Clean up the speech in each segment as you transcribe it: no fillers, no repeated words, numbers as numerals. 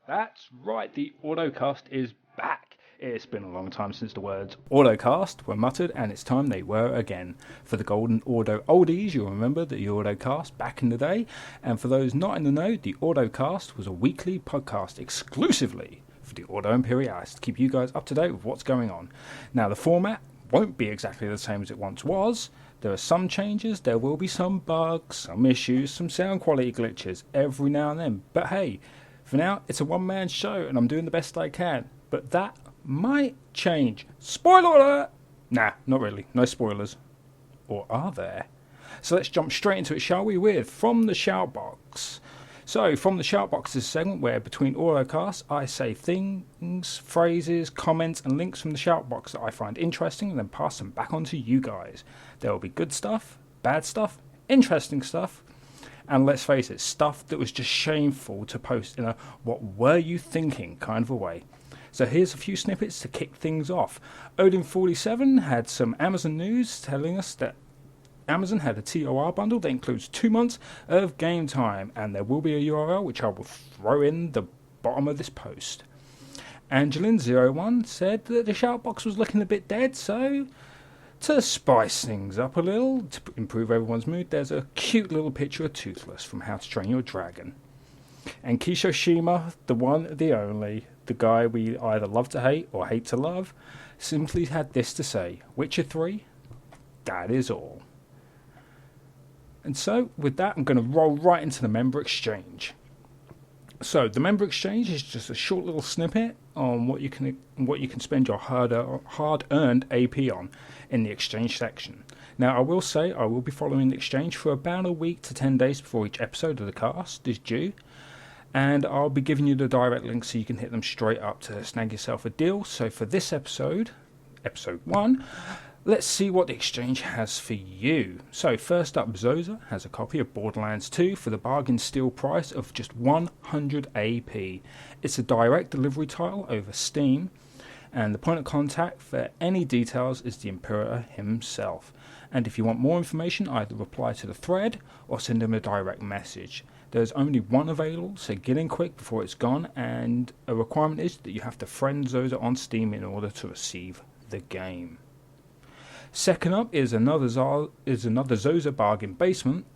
That's right, the Ordocast is back. It's been a long time since the words Ordocast were muttered, and it's time they were again. For the Golden Ordo oldies, you'll remember the Ordocast back in the day, and for those not in the know, the Ordocast was a weekly podcast exclusively for the Ordo Imperialis to keep you guys up to date with what's going on. Now, the format won't be exactly the same as it once was. There are some changes, there will be some bugs, some issues, some sound quality glitches every now and then, but hey, for now, it's a one-man show, and I'm doing the best I can. But that might change. Spoiler alert! Nah, not really. No spoilers. Or are there? So let's jump straight into it, shall we, with From the Shoutbox. So, From the Shoutbox is a segment where, between Ordocast, I say things, phrases, comments, and links from the Shoutbox that I find interesting, and then pass them back on to you guys. There will be good stuff, bad stuff, interesting stuff, and let's face it, stuff that was just shameful to post in a what were you thinking kind of a way. So here's a few snippets to kick things off. Odin47 had some Amazon news telling us that Amazon had a TOR bundle that includes 2 months of game time, and there will be a URL which I will throw in the bottom of this post. Angelin01 said that the shoutbox was looking a bit dead, so to spice things up a little, to improve everyone's mood, there's a cute little picture of Toothless from How to Train Your Dragon. And Kishoshima, the one, the only, the guy we either love to hate or hate to love, simply had this to say: Witcher 3, that is all. And so, with that, I'm going to roll right into the member exchange. So, the member exchange is just a short little snippet on what you can spend your hard-earned AP on in the exchange section. Now, I will say I will be following the exchange for about a week to 10 days before each episode of the cast is due, and I'll be giving you the direct links so you can hit them straight up to snag yourself a deal. So for this episode 1, let's see what the exchange has for you. So first up, Zoza has a copy of Borderlands 2 for the bargain steal price of just 100 AP. It's a direct delivery title over Steam, and the point of contact for any details is the Imperator himself. And if you want more information, either reply to the thread or send him a direct message. There's only one available, so get in quick before it's gone, and a requirement is that you have to friend Zoza on Steam in order to receive the game. Second up is another Zoza bargain basement,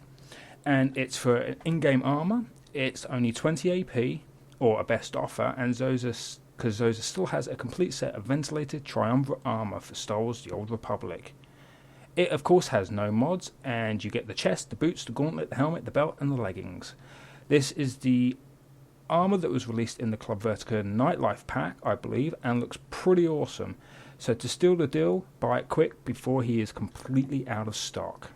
and it's for an in-game armor. It's only 20 AP, or a best offer, and because Zoza still has a complete set of ventilated triumvirate armor for Star Wars The Old Republic. It of course has no mods, and you get the chest, the boots, the gauntlet, the helmet, the belt, and the leggings. This is the armor that was released in the Club Vertica Nightlife pack, I believe, and looks pretty awesome. So to steal the deal, buy it quick before he is completely out of stock.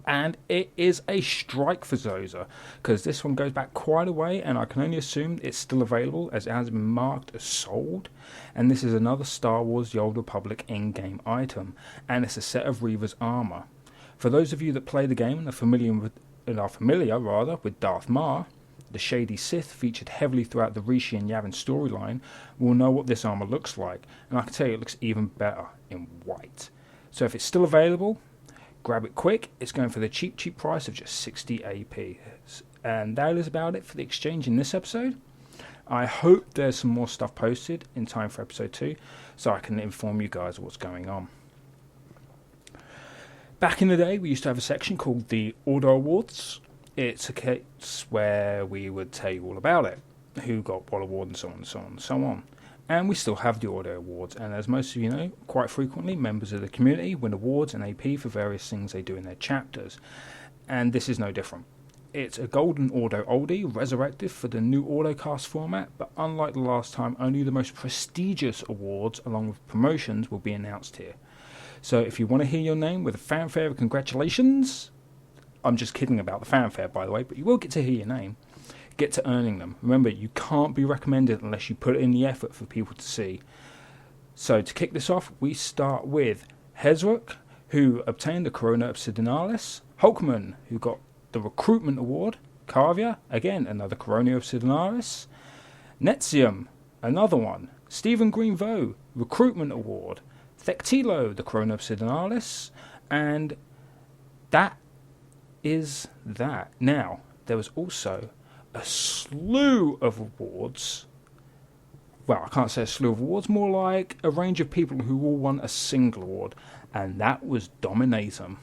And it is a strike for Zoza, because this one goes back quite a way, and I can only assume it's still available as it has been marked as sold. And this is another Star Wars The Old Republic in-game item, and it's a set of Reaver's armor. For those of you that play the game and are familiar with Darth Maul, the shady Sith featured heavily throughout the Rishi and Yavin storyline, will know what this armor looks like, and I can tell you it looks even better in white. So if it's still available, grab it quick. It's going for the cheap price of just 60 AP. And that is about it for the exchange in this episode. I hope there's some more stuff posted in time for episode 2, so I can inform you guys what's going on. Back in the day, we used to have a section called the Ordo Awards. It's a case where we would tell you all about it, who got what award and so on and so on and so on. And we still have the Ordo Awards, and as most of you know, quite frequently members of the community win awards and AP for various things they do in their chapters. And this is no different. It's a Golden Ordo oldie resurrected for the new Ordocast format, but unlike the last time, only the most prestigious awards along with promotions will be announced here. So if you want to hear your name with a fanfare of congratulations, I'm just kidding about the fanfare by the way, but you will get to hear your name. Get to earning them. Remember, you can't be recommended unless you put in the effort for people to see. So to kick this off, we start with Hezrook, who obtained the Corona Obsidianalis, Hulkman, who got the Recruitment Award, Carvia, again another Corona Obsidianalis, Nexium, another one, Stephen Greenvoe, Recruitment Award, Thectilo, the Corona Obsidianalis, and that is that. Now, there was also a slew of awards. Well, I can't say a slew of awards, more like a range of people who all won a single award, and that was Dominatum.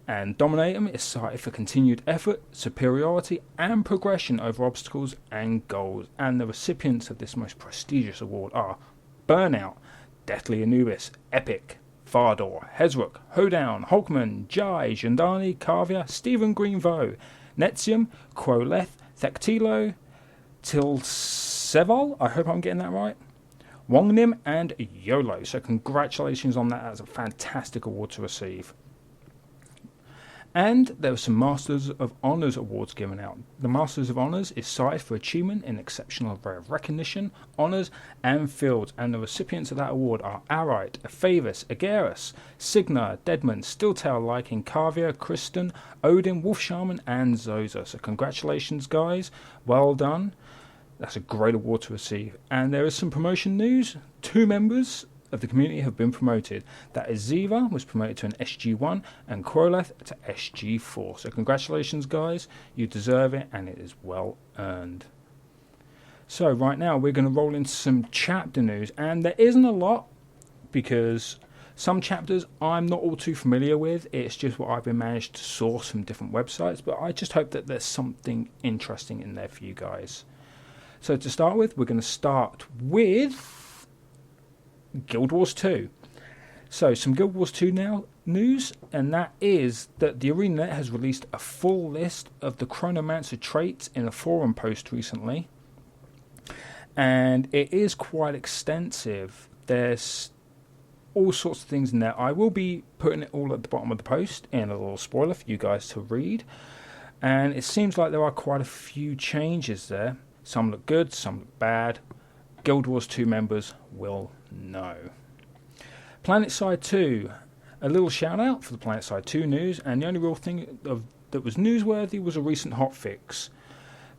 And Dominatum is cited for continued effort, superiority, and progression over obstacles and goals. And the recipients of this most prestigious award are Burnout, Deathly Anubis, Epic, Fardor, Hezrook, Hoedown, Hulkman, Jai, Jandani, Carvia, Stephen Greenvo, Nexium, Quoleth, Thectilo, Tilseval, I hope I'm getting that right, Wongnim, and YOLO. So congratulations on that. That's a fantastic award to receive. And there were some Masters of Honours awards given out. The Masters of Honours is cited for achievement in exceptional rare recognition, honours, and fields. And the recipients of that award are Arite, Aphavis, Agarus, Signa, Deadman, Stilltail, Liking, Carvia, Kristen, Odin, Wolf Shaman, and Zoza. So congratulations, guys. Well done. That's a great award to receive. And there is some promotion news. 2 members of the community have been promoted. That is Ziva was promoted to an SG1 and Quoleth to SG4. So congratulations, guys. You deserve it, and it is well earned. So right now we're going to roll into some chapter news, and there isn't a lot because some chapters I'm not all too familiar with. It's just what I've been managed to source from different websites, but I just hope that there's something interesting in there for you guys. So to start with, we're going to start with Guild Wars 2. So some Guild Wars 2 now news, and that is that the ArenaNet has released a full list of the Chronomancer traits in a forum post recently, and it is quite extensive. There's all sorts of things in there. I will be putting it all at the bottom of the post in a little spoiler for you guys to read, and it seems like there are quite a few changes there. Some look good, some look bad. Guild Wars 2 members will know. PlanetSide 2. A little shout out for the PlanetSide 2 news, and the only real thing that was newsworthy was a recent hotfix.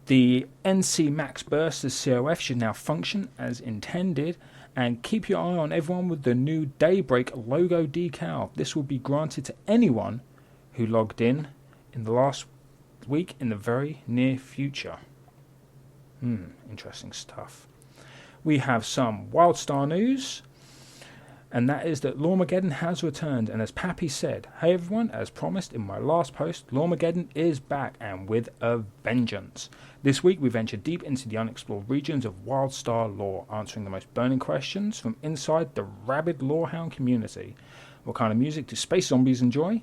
The NC Max Burst as COF should now function as intended, and keep your eye on everyone with the new Daybreak logo decal. This will be granted to anyone who logged in the last week in the very near future. Interesting stuff. We have some Wildstar news, and that is that Lawmageddon has returned, and as Pappy said, hey everyone, as promised in my last post, Lawmageddon is back, and with a vengeance. This week we venture deep into the unexplored regions of Wildstar lore, answering the most burning questions from inside the rabid Lorehound community. What kind of music do space zombies enjoy?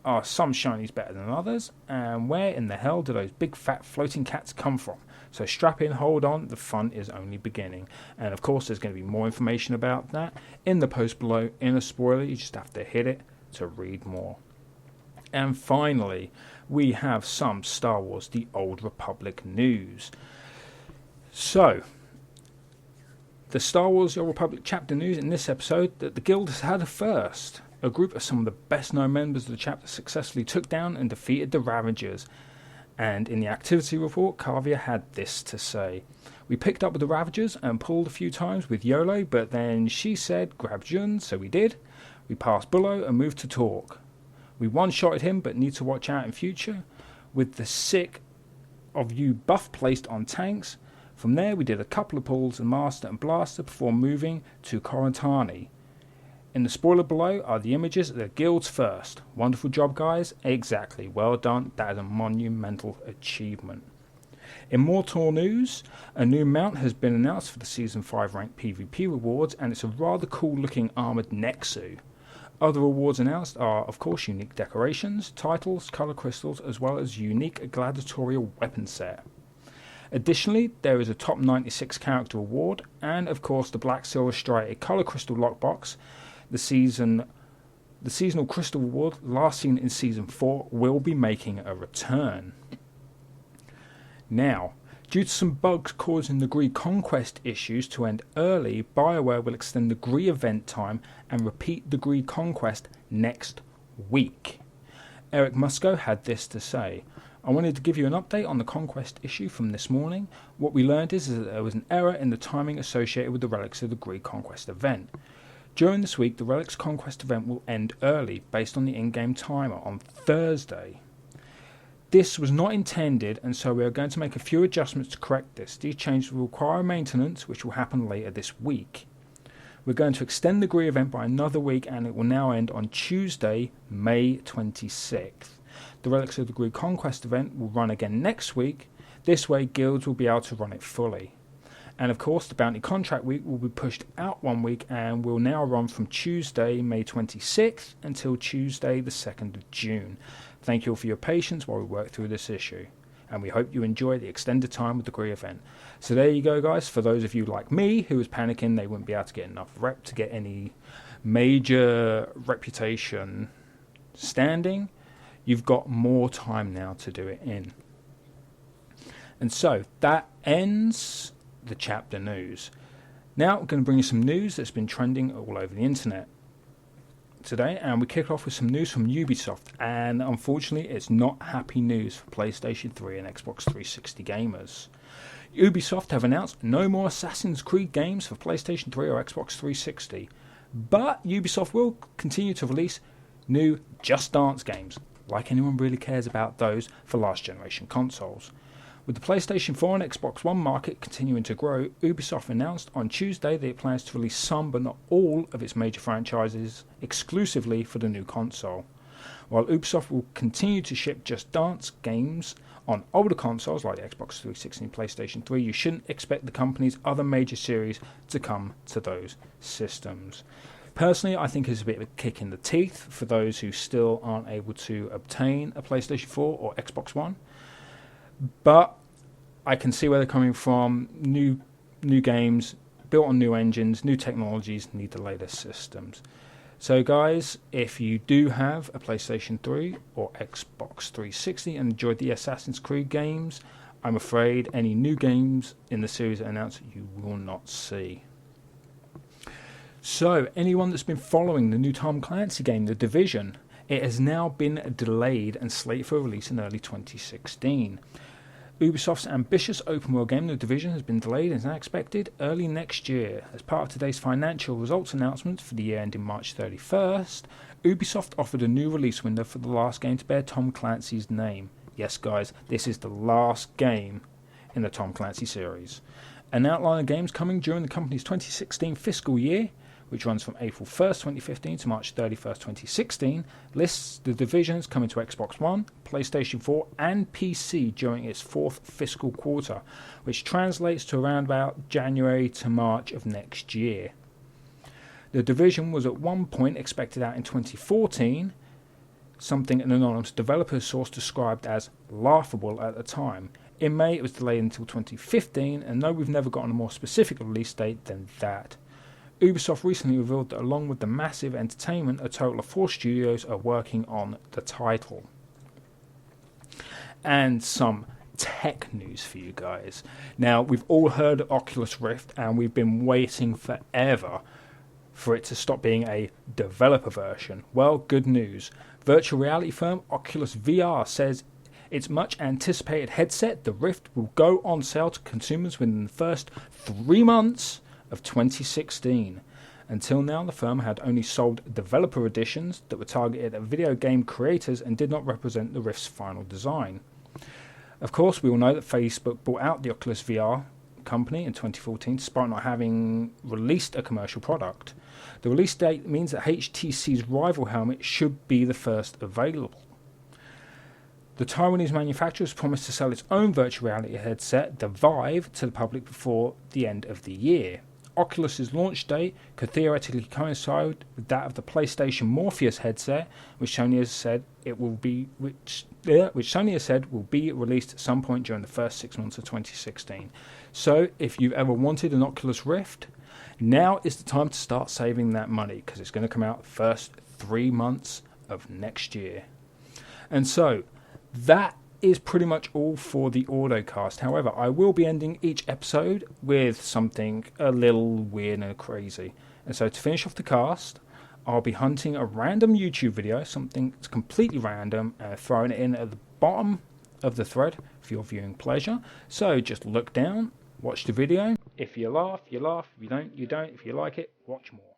Are some shinies better than others? And where in the hell do those big fat floating cats come from? So strap in, hold on, the fun is only beginning. And of course there's going to be more information about that in the post below in a spoiler. You just have to hit it to read more. And finally, we have some Star Wars The Old Republic news. So, the Star Wars The Old Republic chapter news in this episode, that the guild has had a first. A group of some of the best known members of the chapter successfully took down and defeated the Ravagers. And in the activity report, Carvia had this to say. We picked up with the Ravagers and pulled a few times with YOLO, but then she said, grab Jun, so we did. We passed Bullo and moved to Torque. We one-shotted him, but need to watch out in future. With the sick of you buff placed on tanks. From there, we did a couple of pulls and Master and Blaster before moving to Corantani. In the spoiler below are the images of the guild's first. Wonderful job, guys. Exactly. Well done. That is a monumental achievement. In more tour news, a new mount has been announced for the Season 5 ranked PvP rewards, and it's a rather cool looking armoured Nexu. Other awards announced are, of course, unique decorations, titles, colour crystals, as well as unique gladiatorial weapon set. Additionally, there is a top 96 character award, and of course the Black Silver Striated colour crystal lockbox. The seasonal crystal award, last seen in Season 4, will be making a return. Now, due to some bugs causing the Gree Conquest issues to end early, BioWare will extend the Gree event time and repeat the Gree Conquest next week. Eric Musco had this to say. I wanted to give you an update on the Conquest issue from this morning. What we learned is that there was an error in the timing associated with the Relics of the Gree Conquest event. During this week, the Relics Conquest event will end early, based on the in-game timer on Thursday. This was not intended, and so we are going to make a few adjustments to correct this. These changes will require maintenance, which will happen later this week. We're going to extend the GRE event by another week, and it will now end on Tuesday, May 26th. The Relics of the GRE Conquest event will run again next week. This way, guilds will be able to run it fully. And of course, the Bounty Contract Week will be pushed out 1 week and will now run from Tuesday, May 26th until Tuesday, the 2nd of June. Thank you all for your patience while we work through this issue, and we hope you enjoy the extended time with the GRE event. So there you go, guys. For those of you like me who was panicking they wouldn't be able to get enough rep to get any major reputation standing, you've got more time now to do it in. And so that ends the chapter news. Now I'm going to bring you some news that's been trending all over the internet today, and we kick off with some news from Ubisoft, and unfortunately it's not happy news for PlayStation 3 and Xbox 360 gamers. Ubisoft have announced no more Assassin's Creed games for PlayStation 3 or Xbox 360, but Ubisoft will continue to release new Just Dance games, like anyone really cares about those for last generation consoles. With the PlayStation 4 and Xbox One market continuing to grow, Ubisoft announced on Tuesday that it plans to release some but not all of its major franchises exclusively for the new console. While Ubisoft will continue to ship Just Dance games on older consoles like the Xbox 360 and PlayStation 3, you shouldn't expect the company's other major series to come to those systems. Personally, I think it's a bit of a kick in the teeth for those who still aren't able to obtain a PlayStation 4 or Xbox One. But I can see where they're coming from. New games built on new engines, new technologies need the latest systems. So guys, if you do have a PlayStation 3 or Xbox 360 and enjoyed the Assassin's Creed games, I'm afraid any new games in the series announced you will not see. So anyone that's been following the new Tom Clancy game, The Division, it has now been delayed and slated for release in early 2016. Ubisoft's ambitious open world game, The Division, has been delayed and is now expected early next year. As part of today's financial results announcement for the year ending March 31st, Ubisoft offered a new release window for the last game to bear Tom Clancy's name. Yes guys, this is the last game in the Tom Clancy series. An outline of games coming during the company's 2016 fiscal year, which runs from April 1st, 2015 to March 31st, 2016, lists the Divisions coming to Xbox One, PlayStation 4 and PC during its fourth fiscal quarter, which translates to around about January to March of next year. The Division was at one point expected out in 2014, something an anonymous developer source described as laughable at the time. In May it was delayed until 2015, and no, we've never gotten a more specific release date than that. Ubisoft recently revealed that along with the massive entertainment, a total of 4 studios are working on the title. And some tech news for you guys. Now, we've all heard of Oculus Rift, and we've been waiting forever for it to stop being a developer version. Well, good news. Virtual reality firm Oculus VR says its much anticipated headset, the Rift, will go on sale to consumers within the first 3 months of 2016. Until now, the firm had only sold developer editions that were targeted at video game creators and did not represent the Rift's final design. Of course, we all know that Facebook bought out the Oculus VR company in 2014 despite not having released a commercial product. The release date means that HTC's rival helmet should be the first available. The Taiwanese manufacturer has promised to sell its own virtual reality headset, the Vive, to the public before the end of the year. Oculus's launch date could theoretically coincide with that of the PlayStation Morpheus headset, which Sony has said will be released at some point during the first 6 months of 2016. So, if you've ever wanted an Oculus Rift, now is the time to start saving that money because it's going to come out the first 3 months of next year. And so, that is pretty much all for the Ordocast. However, I will be ending each episode with something a little weird and crazy. And so to finish off the cast, I'll be hunting a random YouTube video, something that's completely random, and throwing it in at the bottom of the thread for your viewing pleasure. So just look down, watch the video. If you laugh, you laugh. If you don't, you don't. If you like it, watch more.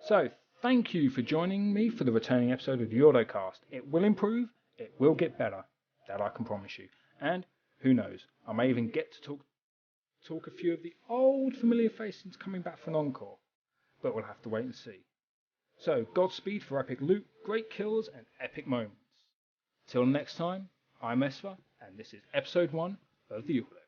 So thank you for joining me for the returning episode of the Ordocast. It will improve. It will get better. That I can promise you. And who knows, I may even get to talk a few of the old familiar faces coming back for an encore. But we'll have to wait and see. So, Godspeed for epic loot, great kills, and epic moments. Till next time, I'm Esfa, and this is episode 1 of the Ordo.